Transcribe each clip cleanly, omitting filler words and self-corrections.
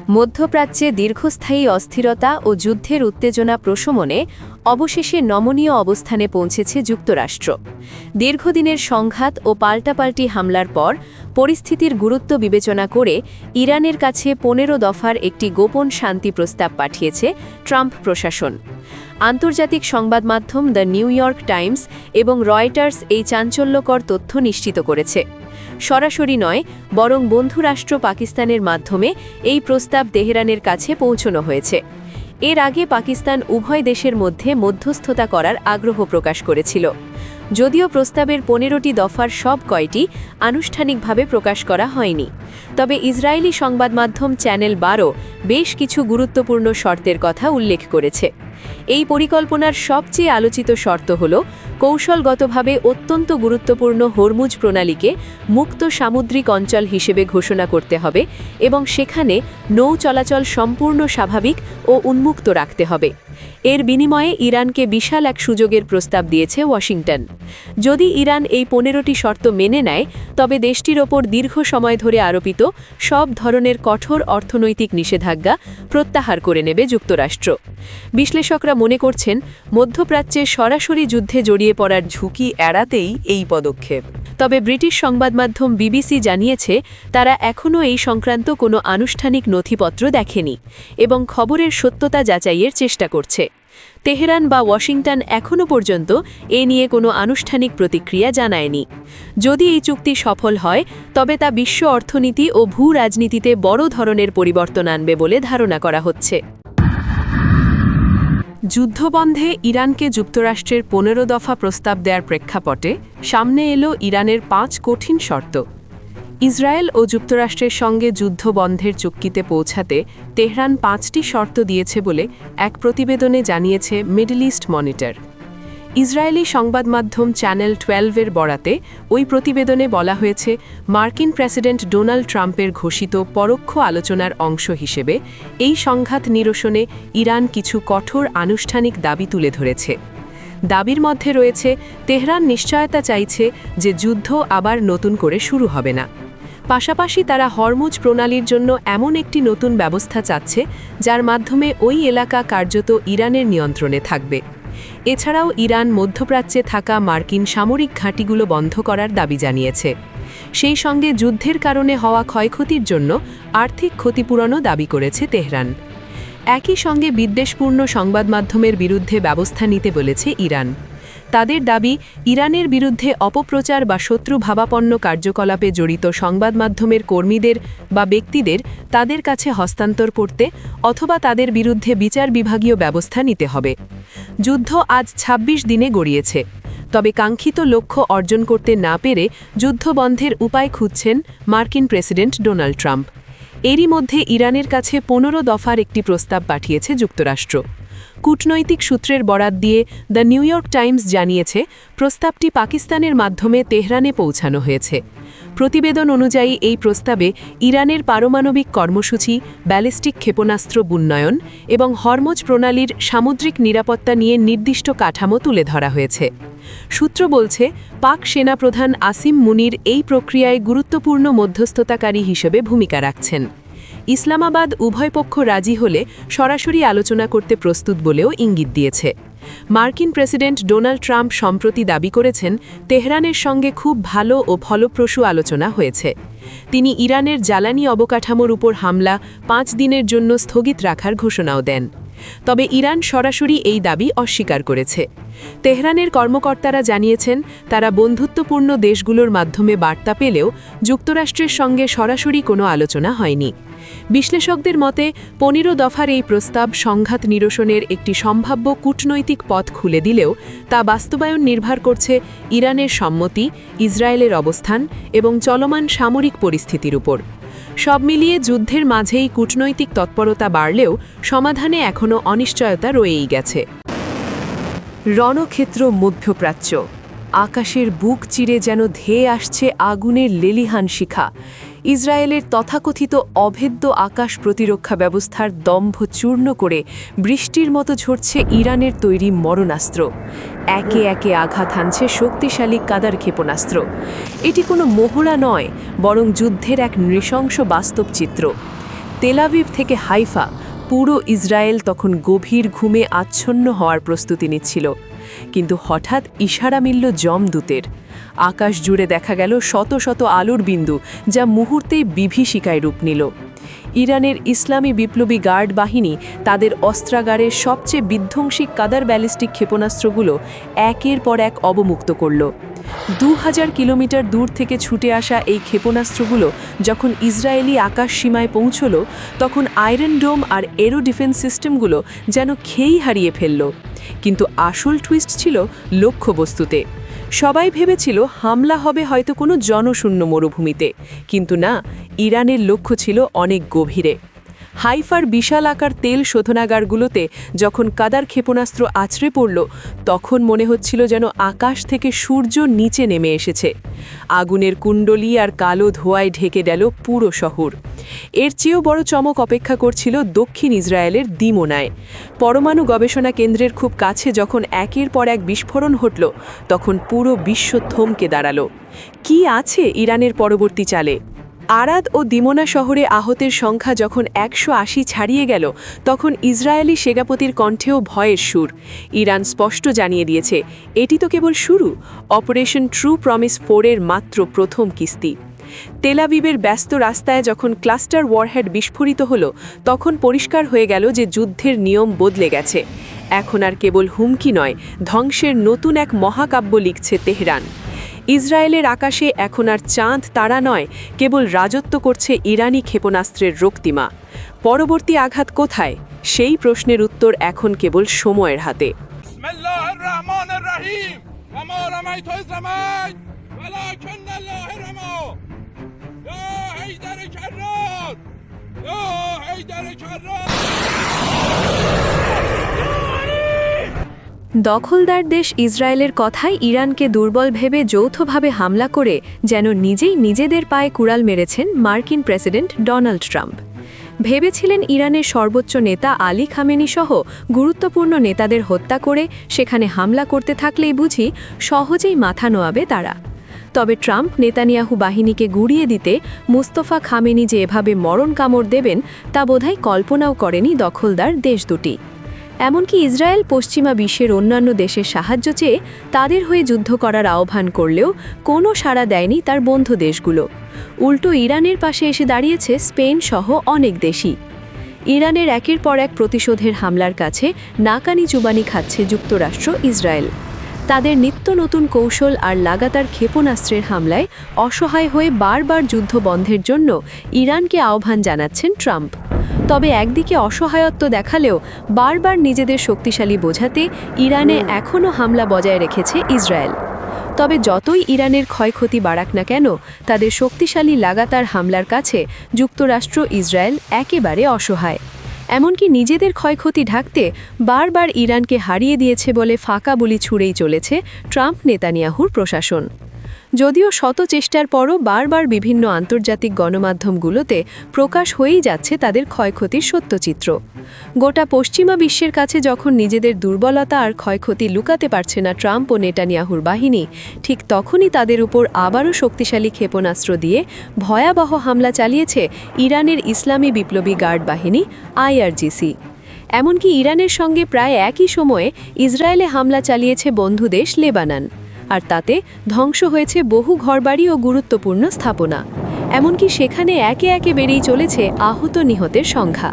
মধ্যপ্রাচ্যে দীর্ঘস্থায়ী অস্থিরতা ও যুদ্ধের উত্তেজনা প্রশমনে অবশেষে নমনীয় অবস্থানে পৌঁছেছে যুক্তরাষ্ট্র। দীর্ঘদিনের সংঘাত ও পাল্টাপাল্টি হামলার পর পরিস্থিতির গুরুত্ব বিবেচনা করে ইরানের কাছে ১৫ দফার একটি গোপন শান্তি প্রস্তাব পাঠিয়েছে ট্রাম্প প্রশাসন। আন্তর্জাতিক সংবাদ মাধ্যম দ্য নিউ ইয়র্ক টাইমস এবং রয়টার্স এই চাঞ্চল্যকর তথ্য নিশ্চিত করেছে। সরাসরি নয়, বরং বন্ধুরাষ্ট্র পাকিস্তানের মাধ্যমে এই প্রস্তাব তেহরানের কাছে পৌঁছানো হয়েছে। এর আগে পাকিস্তান উভয় দেশের মধ্যে মধ্যস্থতা করার আগ্রহ প্রকাশ করেছিল। যদিও প্রস্তাবের ১৫টি দফার সব কয়টি আনুষ্ঠানিকভাবে প্রকাশ করা হয়নি, তবে ইসরায়েলি সংবাদ মাধ্যম চ্যানেল ১২ বেশ কিছু গুরুত্বপূর্ণ শর্তের কথা উল্লেখ করেছে। এই পরিকল্পনার সবচেয়ে আলোচিত শর্ত হল কৌশলগতভাবে অত্যন্ত গুরুত্বপূর্ণ হরমুজ প্রণালীকে মুক্ত সামুদ্রিক অঞ্চল হিসেবে ঘোষণা করতে হবে এবং সেখানে নৌ চলাচল সম্পূর্ণ স্বাভাবিক ও উন্মুক্ত রাখতে হবে। এর বিনিময়ে ইরানকে বিশাল এক সুযোগের প্রস্তাব দিয়েছে ওয়াশিংটন। যদি ইরান এই ১৫টি শর্ত মেনে নেয়, তবে দেশটির ওপর দীর্ঘ সময় ধরে আরোপিত সব ধরনের কঠোর অর্থনৈতিক নিষেধাজ্ঞা প্রত্যাহার করে নেবে যুক্তরাষ্ট্র। বিশ্লেষকরা মনে করছেন, মধ্যপ্রাচ্যে সরাসরি যুদ্ধে জড়িয়ে পড়ার ঝুঁকি এড়াতেই এই পদক্ষেপ। তবে ব্রিটিশ সংবাদ মাধ্যম বিবিসি জানিয়েছে, তারা এখনও এই সংক্রান্ত কোনো আনুষ্ঠানিক নথিপত্র দেখেনি এবং খবরের সত্যতা যাচাইয়ের চেষ্টা করছে। তেহরান বা ওয়াশিংটন এখনও পর্যন্ত এ নিয়ে কোনো আনুষ্ঠানিক প্রতিক্রিয়া জানায়নি। যদি এই চুক্তি সফল হয়, তবে তা বিশ্ব অর্থনীতি ও ভূ রাজনীতিতে বড় ধরনের পরিবর্তন আনবে বলে ধারণা করা হচ্ছে। যুদ্ধবন্ধে ইরানকে যুক্তরাষ্ট্রের ১৫ দফা প্রস্তাব দেওয়ার প্রেক্ষাপটে সামনে এলো ইরানের ৫ কঠিন শর্ত। ইসরায়েল ও যুক্তরাষ্ট্রের সঙ্গে যুদ্ধবন্ধের চুক্তিতে পৌঁছাতে তেহরান ৫টি শর্ত দিয়েছে বলে এক প্রতিবেদনে জানিয়েছে মিডল ইস্ট মনিটর। ইসরায়েলি সংবাদ মাধ্যম চ্যানেল 12-এর বরাতে ওই প্রতিবেদনে বলা হয়েছে, মার্কিন প্রেসিডেন্ট ডোনাল্ড ট্রাম্পের ঘোষিত পরোক্ষ আলোচনার অংশ হিসেবে এই সংঘাত নিরসনে ইরান কিছু কঠোর আনুষ্ঠানিক দাবি তুলে ধরেছে। দাবির মধ্যে রয়েছে, তেহরান নিশ্চয়তা চাইছে যে যুদ্ধ আবার নতুন করে শুরু হবে না। পাশাপাশি তারা হরমুজ প্রণালীর জন্য এমন একটি নতুন ব্যবস্থা চাচ্ছে, যার মাধ্যমে ওই এলাকা কার্যত ইরানের নিয়ন্ত্রণে থাকবে। এছাড়াও ইরান মধ্যপ্রাচ্যে থাকা মার্কিন সামরিক ঘাঁটিগুলো বন্ধ করার দাবি জানিয়েছে। সেই সঙ্গে যুদ্ধের কারণে হওয়া ক্ষয়ক্ষতির জন্য আর্থিক ক্ষতিপূরণও দাবি করেছে তেহরান। একই সঙ্গে বিদ্বেষপূর্ণ সংবাদ মাধ্যমের বিরুদ্ধে ব্যবস্থা নিতে বলেছে ইরান। তাদের দাবি, ইরানের বিরুদ্ধে অপপ্রচার বা শত্রু ভাবাপন্ন কার্যকলাপে জড়িত সংবাদ মাধ্যমের কর্মীদের বা ব্যক্তিদের তাদের কাছে হস্তান্তর করতে অথবা তাদের বিরুদ্ধে বিচার বিভাগীয় ব্যবস্থা নিতে হবে। যুদ্ধ আজ ২৬ দিনে গড়িয়েছে, তবে কাঙ্ক্ষিত লক্ষ্য অর্জন করতে না পেরে যুদ্ধবন্ধের উপায় খুঁজছেন মার্কিন প্রেসিডেন্ট ডোনাল্ড ট্রাম্প। এরই মধ্যে ইরানের কাছে ১৫ দফার একটি প্রস্তাব পাঠিয়েছে যুক্তরাষ্ট্র। কূটনৈতিক সূত্রের বরাত দিয়ে দ্য নিউ ইয়র্ক টাইমস জানিয়েছে, প্রস্তাবটি পাকিস্তানের মাধ্যমে তেহরানে পৌঁছানো হয়েছে। প্রতিবেদন অনুযায়ী এই প্রস্তাবে ইরানের পারমাণবিক কর্মসূচি, ব্যালিস্টিক ক্ষেপণাস্ত্র উন্নয়ন এবং হরমুজ প্রণালীর সামুদ্রিক নিরাপত্তা নিয়ে নির্দিষ্ট কাঠামো তুলে ধরা হয়েছে। সূত্র বলছে, পাক সেনাপ্রধান আসিম মুনির এই প্রক্রিয়ায় গুরুত্বপূর্ণ মধ্যস্থতাকারী হিসেবে ভূমিকা রাখছেন। ইসলামাবাদ উভয় পক্ষ রাজি হলে সরাসরি আলোচনা করতে প্রস্তুত বলেও ইঙ্গিত দিয়েছে। মার্কিন প্রেসিডেন্ট ডোনাল্ড ট্রাম্প সম্প্রতি দাবি করেছেন, তেহরানের সঙ্গে খুব ভালো ও ফলপ্রসূ আলোচনা হয়েছে। তিনি ইরানের জ্বালানি অবকাঠামোর উপর হামলা ৫ দিনের জন্য স্থগিত রাখার ঘোষণাও দেন। তবে ইরান সরাসরি এই দাবি অস্বীকার করেছে। তেহরানের কর্মকর্তারা জানিয়েছেন, তারা বন্ধুত্বপূর্ণ দেশগুলোর মাধ্যমে বার্তা পেলেও যুক্তরাষ্ট্রের সঙ্গে সরাসরি কোনো আলোচনা হয়নি। বিশ্লেষকদের মতে, ১৫ দফার এই প্রস্তাব সংঘাত নিরসনের একটি সম্ভাব্য কূটনৈতিক পথ খুলে দিলেও তা বাস্তবায়ন নির্ভর করছে ইরানের সম্মতি, ইসরায়েলের অবস্থান এবং চলমান সামরিক পরিস্থিতির উপর। সব মিলিয়ে যুদ্ধের মাঝেই কূটনৈতিক তৎপরতা বাড়লেও সমাধানে এখনও অনিশ্চয়তা রয়েই গেছে। রণক্ষেত্র মধ্যপ্রাচ্য, আকাশের বুক চিরে যেন ধেয়ে আসছে আগুনের লেলিহান শিখা। ইসরায়েলের তথাকথিত অভেদ্য আকাশ প্রতিরক্ষা ব্যবস্থার দম্ভ চূর্ণ করে বৃষ্টির মতো ঝরছে ইরানের তৈরি মরণাস্ত্র। একে একে আঘাত হানছে শক্তিশালী কাদার ক্ষেপণাস্ত্র। এটি কোনো মহড়া নয়, বরং যুদ্ধের এক নৃশংস বাস্তব চিত্র। তেলাভিভ থেকে হাইফা পুরো ইসরায়েল তখন গভীর ঘুমে আচ্ছন্ন হওয়ার প্রস্তুতি নিচ্ছিল। কিন্তু হঠাৎ ইশারা মিলল যমদূতের। আকাশ জুড়ে দেখা গেল শত শত আলোর বিন্দু, যা মুহূর্তেই বিভীষিকায় রূপ নিল। ইরানের ইসলামী বিপ্লবী গার্ড বাহিনী তাদের অস্ত্রাগারের সবচেয়ে বিধ্বংসী কাদার ব্যালিস্টিক ক্ষেপণাস্ত্রগুলো একের পর এক অবমুক্ত করল। 2000 কিলোমিটার দূর থেকে ছুটে আসা এই ক্ষেপণাস্ত্রগুলো যখন ইসরায়েলি আকাশ সীমায় পৌঁছল, তখন আয়রন ডোম আর এরো ডিফেন্স সিস্টেমগুলো যেন খেই হারিয়ে ফেলল। কিন্তু আসল টুইস্ট ছিল লক্ষ্যবস্তুতে। সবাই ভেবেছিল হামলা হবে হয়তো কোনো জনশূন্য মরুভূমিতে, কিন্তু না, ইরানের লক্ষ্য ছিল অনেক গভীরে। হাইফার বিশাল আকার তেল শোধনাগারগুলোতে যখন কাদার ক্ষেপণাস্ত্র আছড়ে পড়ল, তখন মনে হচ্ছিল যেন আকাশ থেকে সূর্য নিচে নেমে এসেছে। আগুনের কুণ্ডলী আর কালো ধোঁয়ায় ঢেকে গেল পুরো শহর। এর চেয়েও বড় চমক অপেক্ষা করছিল দক্ষিণ ইসরায়েলের দিমোনায়। পরমাণু গবেষণা কেন্দ্রের খুব কাছে যখন একের পর এক বিস্ফোরণ ঘটল, তখন পুরো বিশ্ব থমকে দাঁড়াল। কি আছে ইরানের পরবর্তী চালে? আরাদ ও দিমোনা শহরে আহতের সংখ্যা যখন 180 ছাড়িয়ে গেল, তখন ইসরায়েলি সেনাপতির কণ্ঠেও ভয়ের সুর। ইরান স্পষ্ট জানিয়ে দিয়েছে, এটি তো কেবল শুরু, অপারেশন ট্রু প্রমিস 4-এর মাত্র প্রথম কিস্তি। তেলাভিভের ব্যস্ত রাস্তায় যখন ক্লাস্টার ওয়ারহেড বিস্ফোরিত হলো, তখন পরিষ্কার হয়ে গেল যে যুদ্ধের নিয়ম বদলে গেছে। এখন আর কেবল হুমকি নয়, ধ্বংসের নতুন এক মহাকাব্য লিখছে তেহরান। ইসরায়েলের আকাশে এখন আর চাঁদ তারা নয়, কেবল রাজত্ব করছে ইরানি ক্ষেপণাস্ত্রের রক্তিমা। পরবর্তী আঘাত কোথায়? সেই প্রশ্নের উত্তর এখন কেবল সময়ের হাতে। দখলদার দেশ ইসরায়েলের কথায় ইরানকে দুর্বল ভেবে যৌথভাবে হামলা করে যেন নিজেই নিজেদের পায়ে কুড়াল মেরেছেন মার্কিন প্রেসিডেন্ট ডোনাল্ড ট্রাম্প। ভেবেছিলেন ইরানের সর্বোচ্চ নেতা আলী খামেনি সহ গুরুত্বপূর্ণ নেতাদের হত্যা করে সেখানে হামলা করতে থাকলেই বুঝি সহজেই মাথা নোয়াবে তারা। তবে ট্রাম্প নেতানিয়াহু বাহিনীকে গুড়িয়ে দিতে মুস্তফা খামেনি যে এভাবে মরণ কামড় দেবেন, তা বোধহয় কল্পনাও করেনি দখলদার দেশ দুটি। এমনকি ইসরায়েল পশ্চিমা বিশ্বের অন্যান্য দেশের সাহায্য চেয়ে তাদের হয়ে যুদ্ধ করার আহ্বান করলেও কোনো সাড়া দেয়নি তার বন্ধু দেশগুলো। উল্টো ইরানের পাশে এসে দাঁড়িয়েছে স্পেন সহ অনেক দেশই। ইরানের একের পর এক প্রতিশোধের হামলার কাছে নাকানি চুবানি খাচ্ছে যুক্তরাষ্ট্র, ইসরায়েল। তাদের নিত্য নতুন কৌশল আর লাগাতার ক্ষেপণাস্ত্রের হামলায় অসহায় হয়ে বারবার যুদ্ধ বন্ধের জন্য ইরানকে আহ্বান জানাচ্ছেন ট্রাম্প। তবে একদিকে অসহায়ত্ব দেখালেও বারবার নিজেদের শক্তিশালী বোঝাতে ইরানে এখনও হামলা বজায় রেখেছে ইসরায়েল। তবে যতই ইরানের ক্ষয়ক্ষতি বাড়াক না কেন, তাদের শক্তিশালী লাগাতার হামলার কাছে যুক্তরাষ্ট্র, ইসরায়েল একেবারে অসহায়। এমনকি নিজেদের ক্ষয়ক্ষতি ঢাকতে বারবার ইরানকে হারিয়ে দিয়েছে বলে ফাঁকা বলি ছুড়েই চলেছে ট্রাম্প নেতানিয়াহুর প্রশাসন। যদিও শত চেষ্টার পরও বারবার বিভিন্ন আন্তর্জাতিক গণমাধ্যমগুলোতে প্রকাশ হয়েই যাচ্ছে তাদের ক্ষয়ক্ষতির সত্যচিত্র। গোটা পশ্চিমা বিশ্বের কাছে যখন নিজেদের দুর্বলতা আর ক্ষয়ক্ষতি লুকাতে পারছে না ট্রাম্প ও নেতানিয়াহুর বাহিনী, ঠিক তখনই তাদের উপর আবারও শক্তিশালী ক্ষেপণাস্ত্র দিয়ে ভয়াবহ হামলা চালিয়েছে ইরানের ইসলামী বিপ্লবী গার্ড বাহিনী IRGC। এমনকি ইরানের সঙ্গে প্রায় একই সময়ে ইসরায়েলে হামলা চালিয়েছে বন্ধু দেশ লেবানন, আর তাতে ধ্বংস হয়েছে বহু ঘরবাড়ি ও গুরুত্বপূর্ণ স্থাপনা। এমনকি সেখানে একে একে বেড়েই চলেছে আহত নিহতের সংখ্যা।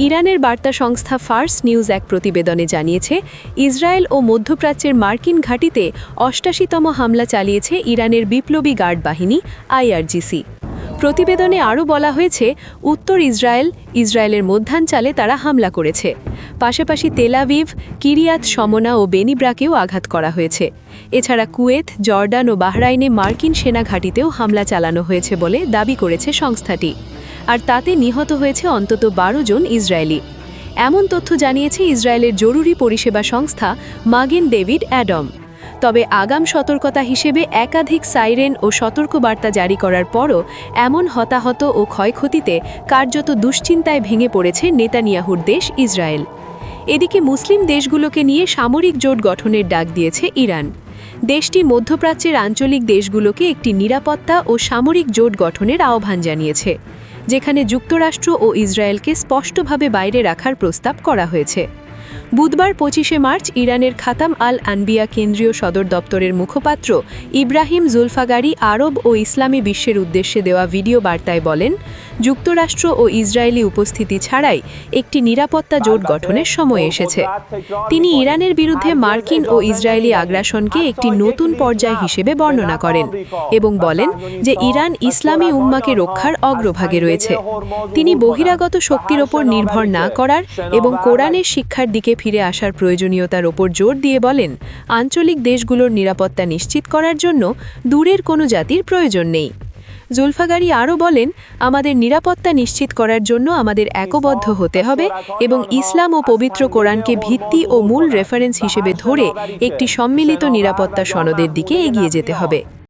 ইরানের বার্তা সংস্থা ফার্স নিউজ এক প্রতিবেদনে জানিয়েছে, ইসরায়েল ও মধ্যপ্রাচ্যের মার্কিন ঘাঁটিতে ৮৮তম হামলা চালিয়েছে ইরানের বিপ্লবী গার্ড বাহিনী IRGC। প্রতিবেদনে আরও বলা হয়েছে, উত্তর ইসরায়েলের মধ্যাঞ্চলে তারা হামলা করেছে। পাশাপাশি তেলাভিভ, কিরিয়াত শমনা ও বেনিব্রাকেও আঘাত করা হয়েছে। এছাড়া কুয়েত, জর্ডান ও বাহরাইনে মার্কিন সেনা ঘাঁটিতেও হামলা চালানো হয়েছে বলে দাবি করেছে সংস্থাটি। আর তাতে নিহত হয়েছে অন্তত 12 জন ইসরায়েলি। এমন তথ্য জানিয়েছে ইসরায়েলের জরুরি পরিষেবা সংস্থা মাগেন ডেভিড অ্যাডম। তবে আগাম সতর্কতা হিসেবে একাধিক সাইরেন ও সতর্কবার্তা জারি করার পরও এমন হতাহত ও ক্ষয়ক্ষতিতে কার্যত দুশ্চিন্তায় ভেঙে পড়েছে নেতানিয়াহুর দেশ ইসরায়েল। এদিকে মুসলিম দেশগুলোকে নিয়ে সামরিক জোট গঠনের ডাক দিয়েছে ইরান। দেশটি মধ্যপ্রাচ্যের আঞ্চলিক দেশগুলোকে একটি নিরাপত্তা ও সামরিক জোট গঠনের আহ্বান জানিয়েছে। যেখানে যুক্তরাষ্ট্র ও ইসরায়েলকে স্পষ্টভাবে বাইরে রাখার প্রস্তাব করা হয়েছে। বুধবার 25শে মার্চ ইরানের খাতাম আল আনবিয়া কেন্দ্রীয় সদর দপ্তরের মুখপাত্র ইব্রাহিম জুলফাগারি আরব ও ইসলামী বিশ্বের উদ্দেশ্যে দেওয়া ভিডিও বার্তায় বলেন, যুক্তরাষ্ট্র ও ইসরায়েলি উপস্থিতি ছাড়াই একটি নিরাপত্তা জোট গঠনের সময় এসেছে। তিনি ইরানের বিরুদ্ধে মার্কিন ও ইসরায়েলি আগ্রাসনকে একটি নতুন পর্যায় হিসেবে বর্ণনা করেন এবং বলেন যে ইরান ইসলামী উম্মাকে রক্ষার অগ্রভাগে রয়েছে। তিনি বহিরাগত শক্তির ওপর নির্ভর না করার এবং কোরআনের শিক্ষার দিকে ফিরে আসার প্রয়োজনীয়তার ওপর জোর দিয়ে বলেন, আঞ্চলিক দেশগুলোর নিরাপত্তা নিশ্চিত করার জন্য দূরের কোনো জাতির প্রয়োজন নেই। জুলফাগারি আরও বলেন, আমাদের নিরাপত্তা নিশ্চিত করার জন্য আমাদের একবদ্ধ হতে হবে এবং ইসলাম ও পবিত্র কোরআনকে ভিত্তি ও মূল রেফারেন্স হিসেবে ধরে একটি সম্মিলিত নিরাপত্তা সনদের দিকে এগিয়ে যেতে হবে।